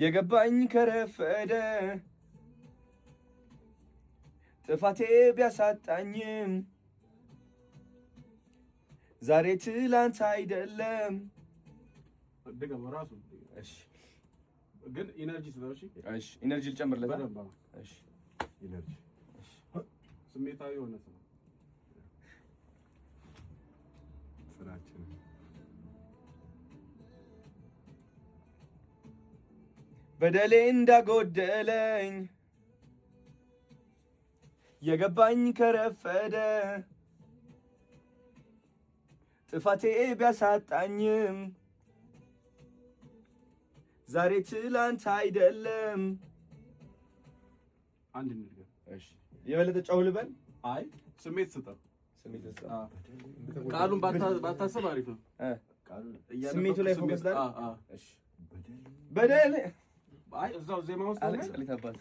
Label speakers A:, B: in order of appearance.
A: የገባኝ ከረፈደ ጥፋቴ ቢያሳጣኝም ዛሬ ትላንት አይደለም
B: ደገም ራሱ
A: እሺ
B: ግን ኢነርጂ ስለሽ
A: እሺ ኢነርጂ ልጨምርለት እሺ
B: ኢነርጂ እሺ ስሜታዊ ሆነ ሰው ስራችን
A: በደሌ እንዳጎደለኝ የገባኝ ከረፈደ ጥፋቴ ቢያሳጣኝም ዛሬ ትላንት አይደለም
B: አንድ ነገር
A: እሺ የበለጠ ጫው ልበል
B: አይ ስሜት ስጠው
A: ስሜት ስጠው
B: ቃሉን ባታሰብ አሪፍ ነው
A: ስሜቱ ላይ ፎከስ ላይ እሺ
B: በደል አይ እዛው ዜማ ውስጥ
A: አለክስ አለታባል